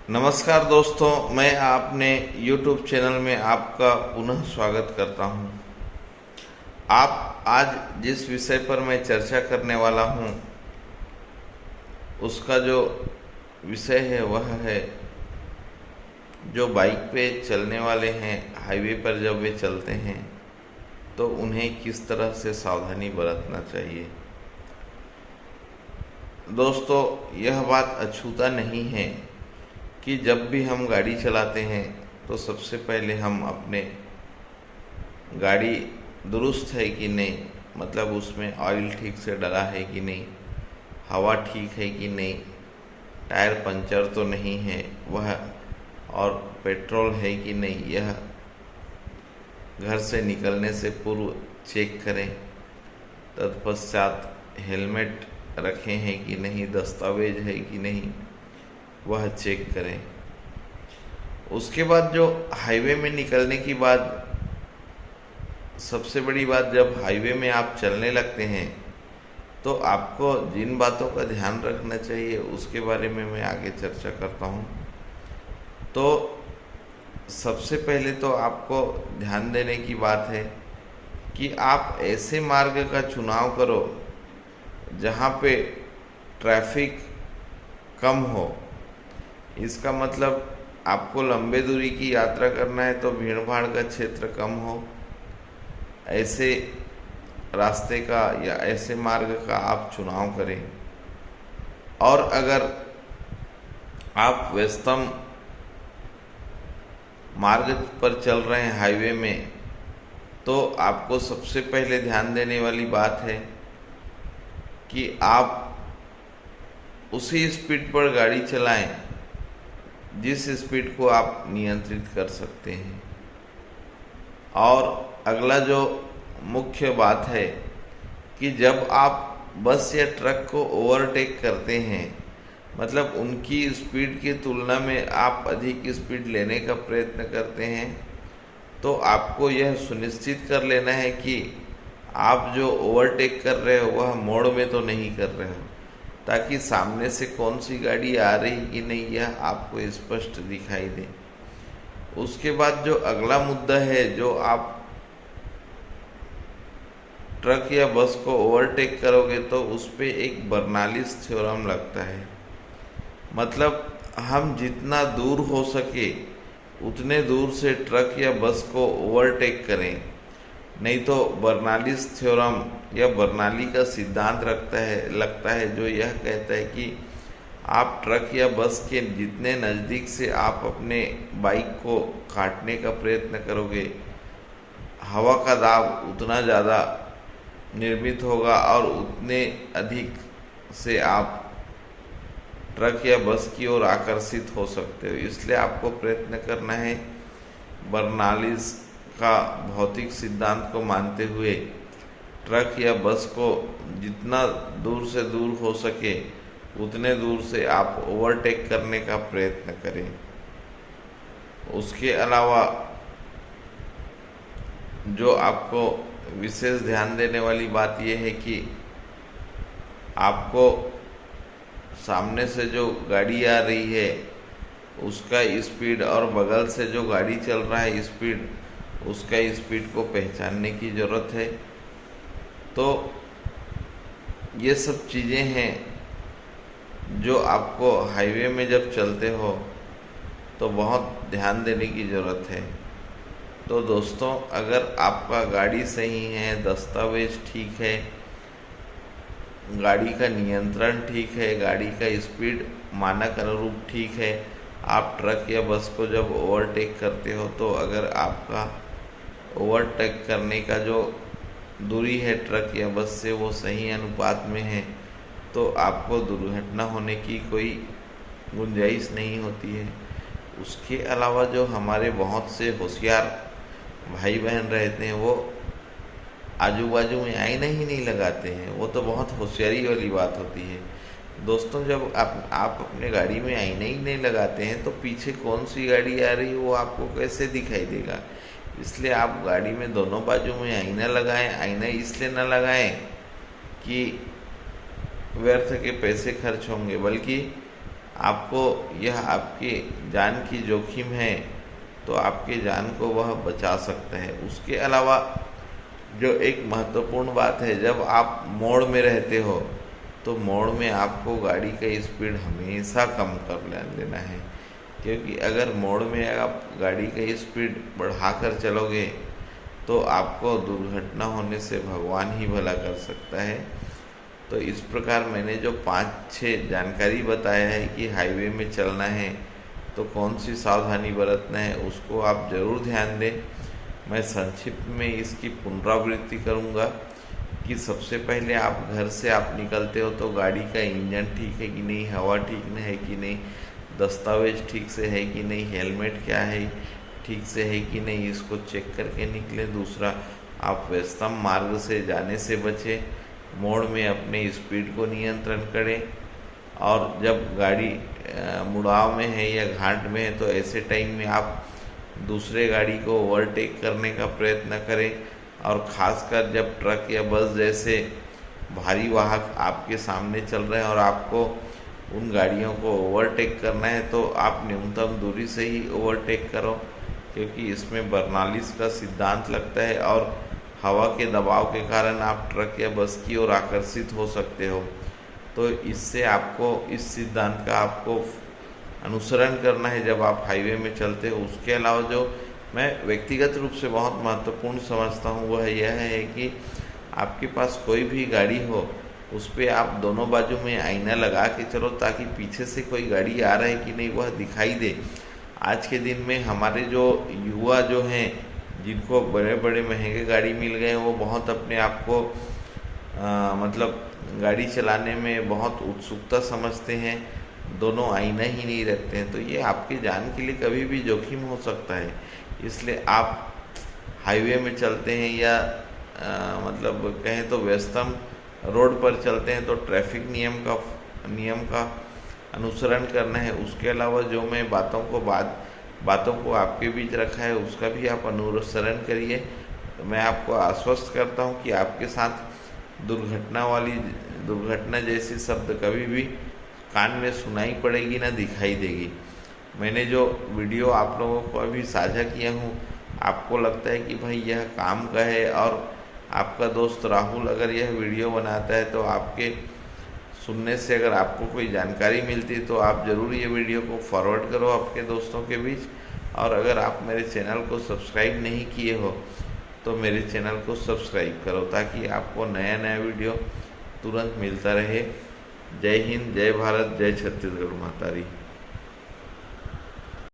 नमस्कार दोस्तों, मैं आपने YouTube चैनल में आपका पुनः स्वागत करता हूं। आप आज जिस विषय पर मैं चर्चा करने वाला हूं, उसका जो विषय है वह है जो बाइक पे चलने वाले हैं, हाईवे पर जब वे चलते हैं तो उन्हें किस तरह से सावधानी बरतना चाहिए। दोस्तों, यह बात अछूता नहीं है कि जब भी हम गाड़ी चलाते हैं तो सबसे पहले हम अपने गाड़ी दुरुस्त है कि नहीं, मतलब उसमें ऑयल ठीक से डला है कि नहीं, हवा ठीक है कि नहीं, टायर पंचर तो नहीं है वह, और पेट्रोल है कि नहीं, यह घर से निकलने से पूर्व चेक करें। तत्पश्चात हेलमेट रखे हैं कि नहीं, दस्तावेज है कि नहीं, वह चेक करें। उसके बाद जो हाईवे में निकलने की बाद सबसे बड़ी बात, जब हाईवे में आप चलने लगते हैं तो आपको जिन बातों का ध्यान रखना चाहिए उसके बारे में मैं आगे चर्चा करता हूँ। तो सबसे पहले तो आपको ध्यान देने की बात है कि आप ऐसे मार्ग का चुनाव करो जहाँ पे ट्रैफिक कम हो। इसका मतलब आपको लंबे दूरी की यात्रा करना है तो भीड़ भाड़ का क्षेत्र कम हो, ऐसे रास्ते का या ऐसे मार्ग का आप चुनाव करें। और अगर आप व्यस्तम मार्ग पर चल रहे हैं हाईवे में, तो आपको सबसे पहले ध्यान देने वाली बात है कि आप उसी स्पीड पर गाड़ी चलाएं जिस स्पीड को आप नियंत्रित कर सकते हैं। और अगला जो मुख्य बात है कि जब आप बस या ट्रक को ओवरटेक करते हैं, मतलब उनकी स्पीड की तुलना में आप अधिक स्पीड लेने का प्रयत्न करते हैं, तो आपको यह सुनिश्चित कर लेना है कि आप जो ओवरटेक कर रहे हो वह मोड़ में तो नहीं कर रहे हो, ताकि सामने से कौन सी गाड़ी आ रही कि नहीं यह आपको स्पष्ट दिखाई दे। उसके बाद जो अगला मुद्दा है, जो आप ट्रक या बस को ओवरटेक करोगे तो उस पर एक बर्नालिस थ्योरम लगता है। मतलब हम जितना दूर हो सके उतने दूर से ट्रक या बस को ओवरटेक करें, नहीं तो बर्नालिस थ्योरम या बर्नाली का सिद्धांत लगता है जो यह कहता है कि आप ट्रक या बस के जितने नज़दीक से आप अपने बाइक को काटने का प्रयत्न करोगे, हवा का दाब उतना ज़्यादा निर्मित होगा और उतने अधिक से आप ट्रक या बस की ओर आकर्षित हो सकते हो। इसलिए आपको प्रयत्न करना है बर्नालिस का भौतिक सिद्धांत को मानते हुए ट्रक या बस को जितना दूर से दूर हो सके उतने दूर से आप ओवरटेक करने का प्रयत्न करें। उसके अलावा जो आपको विशेष ध्यान देने वाली बात यह है कि आपको सामने से जो गाड़ी आ रही है उसका स्पीड और बगल से जो गाड़ी चल रहा है स्पीड, उसका स्पीड को पहचानने की ज़रूरत है। तो ये सब चीज़ें हैं जो आपको हाईवे में जब चलते हो तो बहुत ध्यान देने की ज़रूरत है। तो दोस्तों, अगर आपका गाड़ी सही है, दस्तावेज ठीक है, गाड़ी का नियंत्रण ठीक है, गाड़ी का स्पीड मानक अनुरूप ठीक है, आप ट्रक या बस को जब ओवरटेक करते हो तो अगर आपका ओवरटेक करने का जो दूरी है ट्रक या बस से वो सही अनुपात में है, तो आपको दुर्घटना होने की कोई गुंजाइश नहीं होती है। उसके अलावा जो हमारे बहुत से होशियार भाई बहन रहते हैं वो आजू बाजू में आईना ही नहीं लगाते हैं। वो तो बहुत होशियारी वाली बात होती है। दोस्तों, जब आप अपने गाड़ी में आईना ही नहीं लगाते हैं तो पीछे कौन सी गाड़ी आ रही है वो आपको कैसे दिखाई देगा। इसलिए आप गाड़ी में दोनों बाजू में आईना लगाएं। आईना इसलिए ना लगाएं कि व्यर्थ के पैसे खर्च होंगे, बल्कि आपको यह आपके जान की जोखिम है तो आपके जान को वह बचा सकता है। उसके अलावा जो एक महत्वपूर्ण बात है, जब आप मोड़ में रहते हो तो मोड़ में आपको गाड़ी का स्पीड हमेशा कम कर लेना है, क्योंकि अगर मोड़ में आप गाड़ी का स्पीड बढ़ाकर चलोगे तो आपको दुर्घटना होने से भगवान ही भला कर सकता है। तो इस प्रकार मैंने जो 5-6 जानकारी बताया है कि हाईवे में चलना है तो कौन सी सावधानी बरतना है, उसको आप ज़रूर ध्यान दें। मैं संक्षिप्त में इसकी पुनरावृत्ति करूंगा कि सबसे पहले आप घर से आप निकलते हो तो गाड़ी का इंजन ठीक है कि नहीं, हवा ठीक है कि नहीं, दस्तावेज ठीक से है कि नहीं, हेलमेट क्या है ठीक से है कि नहीं, इसको चेक करके निकलें। दूसरा, आप व्यस्तम मार्ग से जाने से बचें, मोड़ में अपने स्पीड को नियंत्रण करें, और जब गाड़ी मुड़ाव में है या घाट में है तो ऐसे टाइम में आप दूसरे गाड़ी को ओवरटेक करने का प्रयत्न करें। और ख़ासकर जब ट्रक या बस जैसे भारी वाहक आपके सामने चल रहे हैं और आपको उन गाड़ियों को ओवरटेक करना है तो आप न्यूनतम दूरी से ही ओवरटेक करो, क्योंकि इसमें बर्नालिस का सिद्धांत लगता है और हवा के दबाव के कारण आप ट्रक या बस की ओर आकर्षित हो सकते हो। तो इससे आपको इस सिद्धांत का आपको अनुसरण करना है जब आप हाईवे में चलते हो। उसके अलावा जो मैं व्यक्तिगत रूप से बहुत महत्वपूर्ण समझता हूँ वह यह है कि आपके पास कोई भी गाड़ी हो उस पर आप दोनों बाजू में आईना लगा के चलो, ताकि पीछे से कोई गाड़ी आ रहा है कि नहीं वह दिखाई दे। आज के दिन में हमारे जो युवा जो हैं, जिनको बड़े बड़े महंगे गाड़ी मिल गए, वो बहुत अपने आप को मतलब गाड़ी चलाने में बहुत उत्सुकता समझते हैं, दोनों आईना ही नहीं रखते हैं। तो ये आपकी जान के लिए कभी भी जोखिम हो सकता है। इसलिए आप हाईवे में चलते हैं या मतलब कहें तो व्यस्तम रोड पर चलते हैं तो ट्रैफिक नियम का अनुसरण करना है। उसके अलावा जो मैं बातों को आपके बीच रखा है उसका भी आप अनुसरण करिए। तो मैं आपको आश्वस्त करता हूं कि आपके साथ दुर्घटना जैसी शब्द कभी भी कान में सुनाई पड़ेगी ना दिखाई देगी। मैंने जो वीडियो आप लोगों को अभी साझा किया हूँ, आपको लगता है कि भाई यह काम का है और आपका दोस्त राहुल अगर यह वीडियो बनाता है तो आपके सुनने से अगर आपको कोई जानकारी मिलती है तो आप ज़रूर ये वीडियो को फॉरवर्ड करो आपके दोस्तों के बीच। और अगर आप मेरे चैनल को सब्सक्राइब नहीं किए हो तो मेरे चैनल को सब्सक्राइब करो, ताकि आपको नया नया वीडियो तुरंत मिलता रहे। जय हिंद, जय भारत, जय छत्तीसगढ़ मातारी।